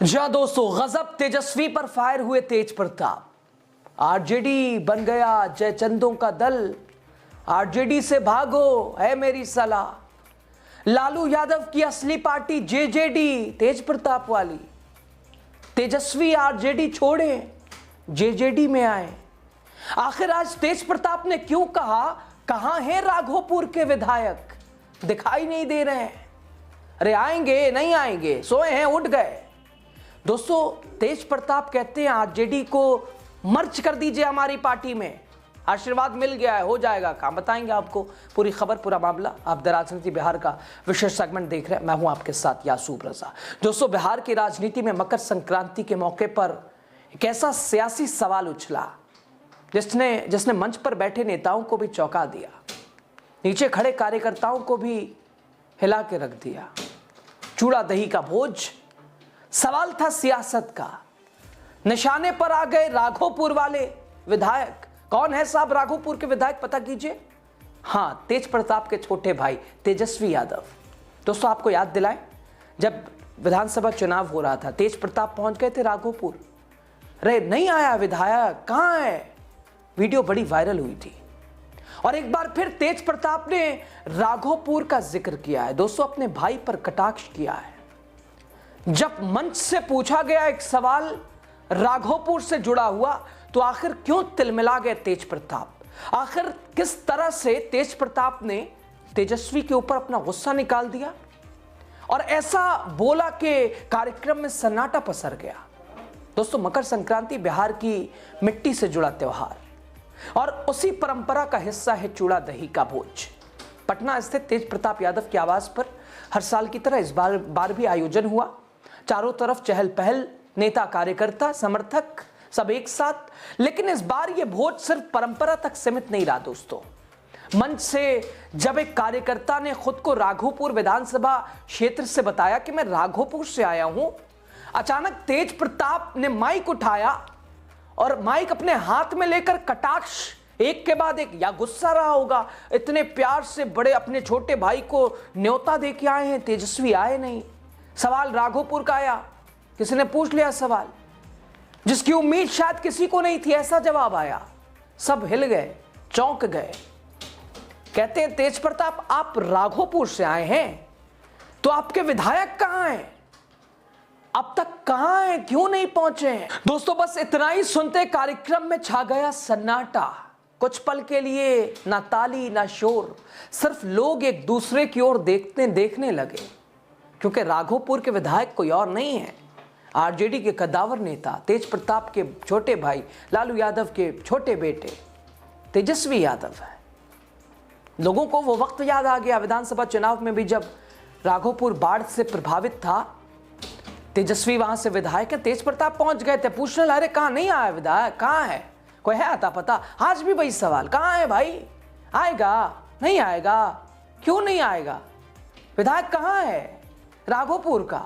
जहां दोस्तों गजब तेजस्वी पर फायर हुए तेज प्रताप। आरजेडी बन गया जयचंदों का दल, आरजेडी से भागो है मेरी सलाह। लालू यादव की असली पार्टी जेजेडी तेज प्रताप वाली। तेजस्वी आरजेडी छोड़े जेजेडी में आए। आखिर आज तेज प्रताप ने क्यों कहा, कहां हैं राघोपुर के विधायक, दिखाई नहीं दे रहे हैं। अरे आएंगे नहीं आएंगे, सोए हैं उठ गए। दोस्तों तेज प्रताप कहते हैं आरजेडी को मर्ज कर दीजिए हमारी पार्टी में, आशीर्वाद मिल गया है, हो जाएगा काम। बताएंगे आपको पूरी खबर, पूरा मामला। आप द राजनीति बिहार का विशेष सेगमेंट देख रहे हैं, मैं हूं आपके साथ यासूब रजा। दोस्तों बिहार की राजनीति में मकर संक्रांति के मौके पर एक ऐसा सियासी सवाल उछला जिसने मंच पर बैठे नेताओं को भी चौंका दिया, नीचे खड़े कार्यकर्ताओं को भी हिला के रख दिया। चूड़ा दही का भोज, सवाल था सियासत का। निशाने पर आ गए राघोपुर वाले विधायक। कौन है साहब राघोपुर के विधायक, पता कीजिए। हां, तेज प्रताप के छोटे भाई तेजस्वी यादव। दोस्तों आपको याद दिलाएं, जब विधानसभा चुनाव हो रहा था तेज प्रताप पहुंच गए थे राघोपुर। अरे नहीं आया विधायक, कहां है। वीडियो बड़ी वायरल हुई थी और एक बार फिर तेज प्रताप ने राघोपुर का जिक्र किया है। दोस्तों अपने भाई पर कटाक्ष किया है। जब मंच से पूछा गया एक सवाल राघोपुर से जुड़ा हुआ, तो आखिर क्यों तिलमिला गए तेज प्रताप। आखिर किस तरह से तेज प्रताप ने तेजस्वी के ऊपर अपना गुस्सा निकाल दिया और ऐसा बोला कि कार्यक्रम में सन्नाटा पसर गया। दोस्तों मकर संक्रांति बिहार की मिट्टी से जुड़ा त्योहार और उसी परंपरा का हिस्सा है चूड़ा दही का भोज। पटना स्थित तेज प्रताप यादव के आवास पर हर साल की तरह इस बार भी आयोजन हुआ। चारों तरफ चहल पहल, नेता कार्यकर्ता समर्थक सब एक साथ। लेकिन इस बार यह भोज सिर्फ परंपरा तक सीमित नहीं रहा। दोस्तों मंच से जब एक कार्यकर्ता ने खुद को राघोपुर विधानसभा क्षेत्र से बताया कि मैं राघोपुर से आया हूं, अचानक तेज प्रताप ने माइक उठाया और माइक अपने हाथ में लेकर कटाक्ष एक के बाद एक, या गुस्सा रहा होगा, इतने प्यार से बड़े अपने छोटे भाई को न्योता दे के आए हैं, तेजस्वी आए नहीं। सवाल राघोपुर का आया, किसी ने पूछ लिया सवाल जिसकी उम्मीद शायद किसी को नहीं थी, ऐसा जवाब आया। सब हिल गए, चौंक गए। कहते हैं तेज प्रताप आप राघोपुर से आए हैं, तो आपके विधायक कहां हैं, अब तक कहां हैं, क्यों नहीं पहुंचे हैं। दोस्तों बस इतना ही सुनते कार्यक्रम में छा गया सन्नाटा। कुछ पल के लिए ना ताली ना शोर, सिर्फ लोग एक दूसरे की ओर देखने लगे, क्योंकि राघोपुर के विधायक कोई और नहीं है, आरजेडी के कद्दावर नेता तेज प्रताप के छोटे भाई लालू यादव के छोटे बेटे तेजस्वी यादव है। लोगों को वो वक्त याद आ गया विधानसभा चुनाव में भी, जब राघोपुर बाढ़ से प्रभावित था। तेजस्वी वहां से विधायक है, तेज प्रताप पहुंच गए थे, पूछने लगे कहां नहीं आया विधायक, कहां है, कोई है आता पता। आज भी वही सवाल, कहां है भाई, आएगा नहीं आएगा, क्यों नहीं आएगा, विधायक कहां है राघोपुर का।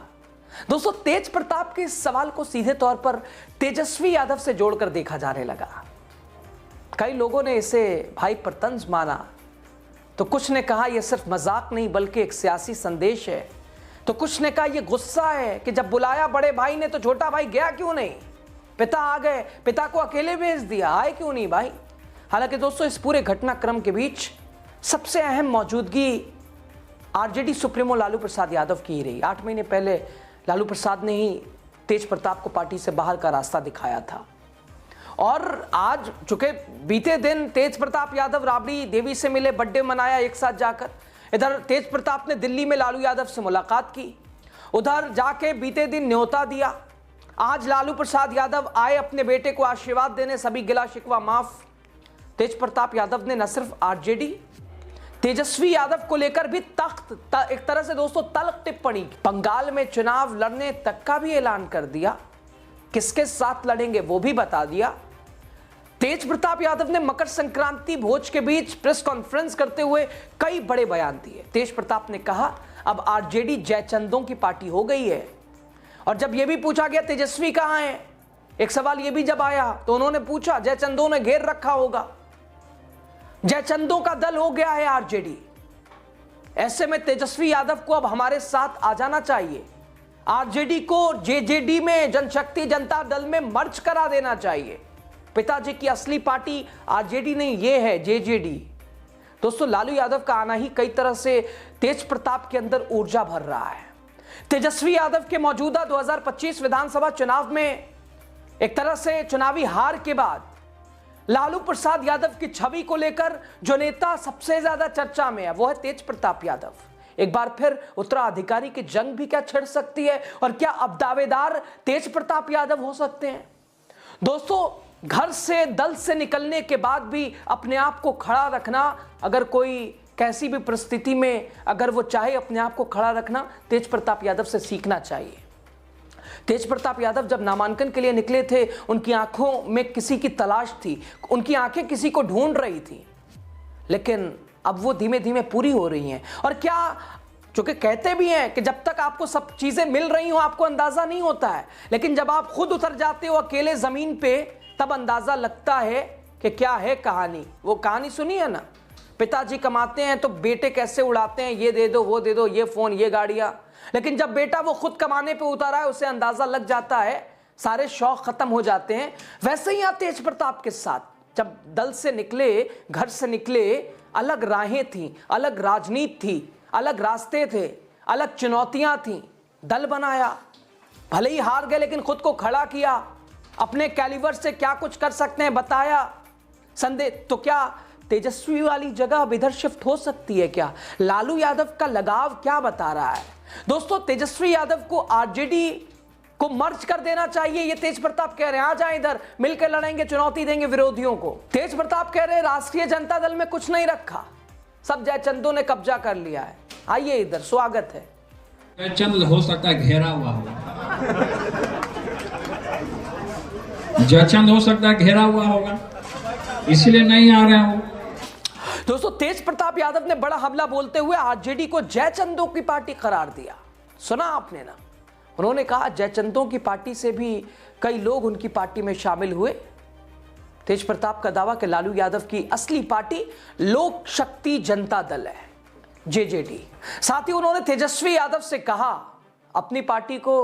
दोस्तों तेज प्रताप के इस सवाल को सीधे तौर पर तेजस्वी यादव से जोड़कर देखा जाने लगा। कई लोगों ने इसे भाई पर तंज माना, तो कुछ ने कहा यह सिर्फ मजाक नहीं बल्कि एक सियासी संदेश है, तो कुछ ने कहा यह गुस्सा है कि जब बुलाया बड़े भाई ने तो छोटा भाई गया क्यों नहीं, पिता आ गए, पिता को अकेले भेज दिया, आए क्यों नहीं भाई। हालांकि दोस्तों इस पूरे घटनाक्रम के बीच सबसे अहम मौजूदगी आरजेडी सुप्रीमो लालू प्रसाद यादव की ही रही। 8 महीने पहले लालू प्रसाद ने ही तेज प्रताप को पार्टी से बाहर का रास्ता दिखाया था। और आज चूंकि बीते दिन तेज प्रताप यादव राबड़ी देवी से मिले, बर्थडे मनाया एक साथ जाकर। इधर तेज प्रताप ने दिल्ली में लालू यादव से मुलाकात की, उधर जाके बीते दिन न्योता दिया। आज लालू प्रसाद यादव आए अपने बेटे को आशीर्वाद देने, सभी गिला शिकवा माफ। तेज प्रताप यादव ने न सिर्फ आरजेडी तेजस्वी यादव को लेकर भी एक तरह से दोस्तों तल्ख टिप्पणी, बंगाल में चुनाव लड़ने तक का भी ऐलान कर दिया, किसके साथ लड़ेंगे वो भी बता दिया। तेज प्रताप यादव ने मकर संक्रांति भोज के बीच प्रेस कॉन्फ्रेंस करते हुए कई बड़े बयान दिए। तेज प्रताप ने कहा अब आरजेडी जयचंदों की पार्टी हो गई है। और जब यह भी पूछा गया तेजस्वी कहां है, एक सवाल यह भी जब आया तो उन्होंने पूछा जयचंदों ने घेर रखा होगा, जयचंदों का दल हो गया है आरजेडी, ऐसे में तेजस्वी यादव को अब हमारे साथ आ जाना चाहिए। आरजेडी को जेजेडी में, जनशक्ति जनता दल में मर्ज करा देना चाहिए। पिताजी की असली पार्टी आरजेडी नहीं, ये है जेजेडी। दोस्तों, लालू यादव का आना ही कई तरह से तेज प्रताप के अंदर ऊर्जा भर रहा है। तेजस्वी यादव के मौजूदा 2025 विधानसभा चुनाव में एक तरह से चुनावी हार के बाद लालू प्रसाद यादव की छवि को लेकर जो नेता सबसे ज्यादा चर्चा में है वो है तेज प्रताप यादव। एक बार फिर उत्तराधिकारी की जंग भी क्या छिड़ सकती है, और क्या अब दावेदार तेज प्रताप यादव हो सकते हैं? दोस्तों, घर से, दल से निकलने के बाद भी अपने आप को खड़ा रखना, अगर कोई कैसी भी परिस्थिति में अगर वो चाहे अपने आप को खड़ा रखना, तेज प्रताप यादव से सीखना चाहिए। तेज प्रताप यादव जब नामांकन के लिए निकले थे, उनकी आंखों में किसी की तलाश थी, उनकी आंखें किसी को ढूंढ रही थी, लेकिन अब वो धीमे धीमे पूरी हो रही हैं। और क्या, चूंकि कहते भी हैं कि जब तक आपको सब चीजें मिल रही हो आपको अंदाजा नहीं होता है, लेकिन जब आप खुद उतर जाते हो अकेले जमीन पे, तब अंदाजा लगता है कि क्या है कहानी। वो कहानी सुनी है ना, पिताजी कमाते हैं तो बेटे कैसे उड़ाते हैं, ये दे दो, वो दे दो, ये फोन, ये गाड़ियां। लेकिन जब बेटा वो खुद कमाने पे उतारा है, उसे अंदाजा लग जाता है, सारे शौक खत्म हो जाते हैं। वैसे ही तेज प्रताप के साथ जब दल से निकले, घर से निकले, अलग राहें थी, अलग राजनीति थी, अलग रास्ते थे, अलग चुनौतियां थी। दल बनाया, भले ही हार गए लेकिन खुद को खड़ा किया, अपने कैलिबर से क्या कुछ कर सकते हैं बताया। संदेह तो क्या तेजस्वी वाली जगह अब इधर शिफ्ट हो सकती है क्या? लालू यादव का लगाव क्या बता रहा है? दोस्तों, तेजस्वी यादव को आरजेडी को मर्ज कर देना चाहिए, ये तेज प्रताप कह रहे हैं। आ जाए इधर, मिलकर लड़ेंगे, चुनौती देंगे विरोधियों को। तेज प्रताप कह रहे हैं राष्ट्रीय जनता दल में कुछ नहीं रखा, सब जयचंदों ने कब्जा कर लिया है। आइए इधर, स्वागत है। जयचंद हो सकता है घेरा हुआ होगा, जयचंद हो सकता है घेरा हुआ होगा, इसलिए नहीं आ रहे हो। दोस्तों, तेज प्रताप यादव ने बड़ा हमला बोलते हुए आरजेडी को जयचंदों की पार्टी करार दिया। सुना आपने ना, उन्होंने कहा जयचंदों की पार्टी से भी कई लोग उनकी पार्टी में शामिल हुए। तेज प्रताप का दावा कि लालू यादव की असली पार्टी लोक शक्ति जनता दल है, जेजेडी। साथ ही उन्होंने तेजस्वी यादव से कहा अपनी पार्टी को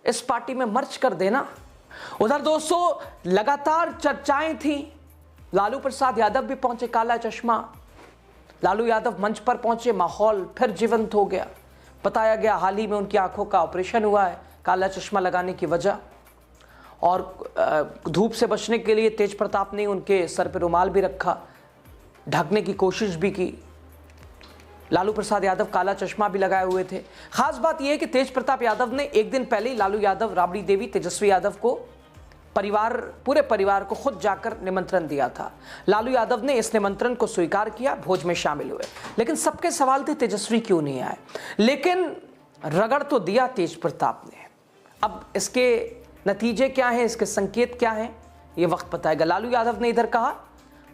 इस पार्टी में मर्ज कर देना। उधर दोस्तों, लगातार चर्चाएं थी, लालू प्रसाद यादव भी पहुंचे, काला चश्मा, लालू यादव मंच पर पहुंचे, माहौल फिर जीवंत हो गया। बताया गया हाल ही में उनकी आंखों का ऑपरेशन हुआ है काला चश्मा लगाने की वजह, और धूप से बचने के लिए तेज प्रताप ने उनके सर पर रुमाल भी रखा, ढकने की कोशिश भी की। लालू प्रसाद यादव काला चश्मा भी लगाए हुए थे। खास बात यह है कि तेज प्रताप यादव ने एक दिन पहले ही लालू यादव, राबड़ी देवी, तेजस्वी यादव को पूरे परिवार को खुद जाकर निमंत्रण दिया था। लालू यादव ने इस निमंत्रण को स्वीकार किया, भोज में शामिल हुए। लेकिन सबके सवाल थे तेजस्वी क्यों नहीं आए, लेकिन रगड़ तो दिया तेज प्रताप ने। अब इसके नतीजे क्या हैं, इसके संकेत क्या हैं, ये वक्त बताएगा। लालू यादव ने इधर कहा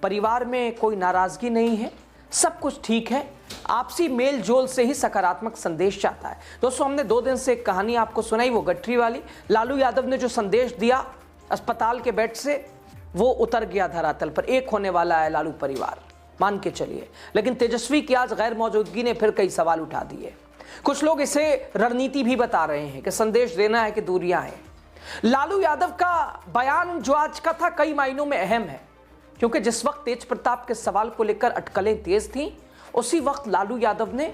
परिवार में कोई नाराजगी नहीं है, सब कुछ ठीक है, आपसी मेल जोल से ही सकारात्मक संदेश जाता है। दोस्तों, हमने 2 दिन से एक कहानी आपको सुनाई, वो गठरी वाली। लालू यादव ने जो संदेश दिया अस्पताल के बेड से, वो उतर गया धरातल पर। एक होने वाला है लालू परिवार, मान के चलिए। लेकिन तेजस्वी की आज गैर मौजूदगी ने फिर कई सवाल उठा दिए। कुछ लोग इसे रणनीति भी बता रहे हैं कि संदेश देना है कि दूरियां हैं। लालू यादव का बयान जो आज का था कई मायनों में अहम है, क्योंकि जिस वक्त तेज प्रताप के सवाल को लेकर अटकलें तेज थीं, उसी वक्त लालू यादव ने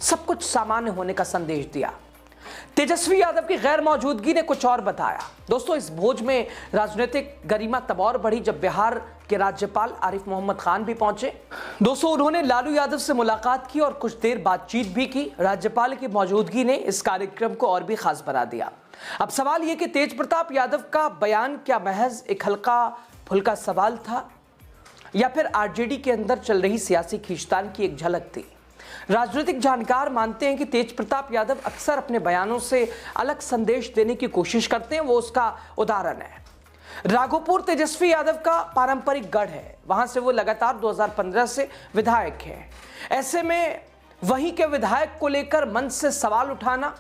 सब कुछ सामान्य होने का संदेश दिया। तेजस्वी यादव की गैर मौजूदगी ने कुछ और बताया। दोस्तों, इस भोज में राजनीतिक गरिमा तब और बढ़ी जब बिहार के राज्यपाल आरिफ मोहम्मद खान भी पहुंचे। दोस्तों, उन्होंने लालू यादव से मुलाकात की और कुछ देर बातचीत भी की। राज्यपाल की मौजूदगी ने इस कार्यक्रम को और भी खास बना दिया। अब सवाल यह कि तेज प्रताप यादव का बयान क्या महज एक हल्का फुल्का सवाल था, या फिर आरजेडी के अंदर चल रही सियासी खींचतान की एक झलक थी? राजनीतिक जानकार मानते हैं कि तेज प्रताप यादव अक्सर अपने बयानों से अलग संदेश देने की कोशिश करते हैं। वो उसका उदाहरण है राघोपुर। तेजस्वी यादव का पारंपरिक गढ़ है, वहां से वो लगातार 2015 से विधायक है। ऐसे में वहीं के विधायक को लेकर मंच से सवाल उठाना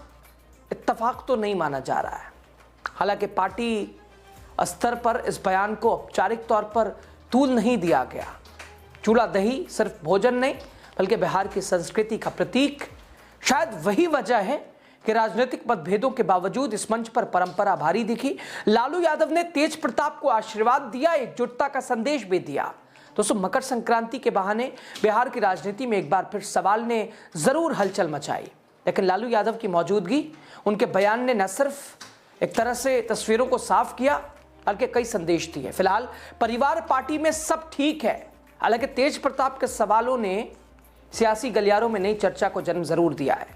इत्तेफाक तो नहीं माना जा रहा है। हालांकि पार्टी स्तर पर इस बयान को औपचारिक तौर पर तूल नहीं दिया गया। चूड़ा दही सिर्फ भोजन नहीं, बल्कि बिहार की संस्कृति का प्रतीक। शायद वही वजह है कि राजनीतिक मतभेदों के बावजूद इस मंच पर परंपरा भारी दिखी। लालू यादव ने तेज प्रताप को आशीर्वाद दिया, एकजुटता का संदेश भी दिया। दोस्तों, मकर संक्रांति के बहाने बिहार की राजनीति में एक बार फिर सवाल ने जरूर हलचल मचाई, लेकिन लालू यादव की मौजूदगी, उनके बयान ने न सिर्फ एक तरह से तस्वीरों को साफ किया बल्कि कई संदेश दिए। फिलहाल परिवार पार्टी में सब ठीक है, हालांकि तेज प्रताप के सवालों ने सियासी गलियारों में नई चर्चा को जन्म जरूर दिया है।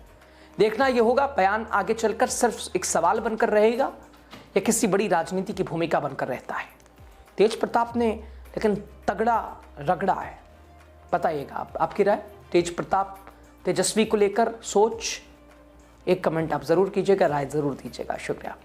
देखना यह होगा बयान आगे चलकर सिर्फ एक सवाल बनकर रहेगा या किसी बड़ी राजनीति की भूमिका बनकर रहता है। तेज प्रताप ने लेकिन तगड़ा रगड़ा है। बताइएगा आपकी राय तेज प्रताप तेजस्वी को लेकर, सोच एक कमेंट आप जरूर कीजिएगा, राय जरूर दीजिएगा। शुक्रिया।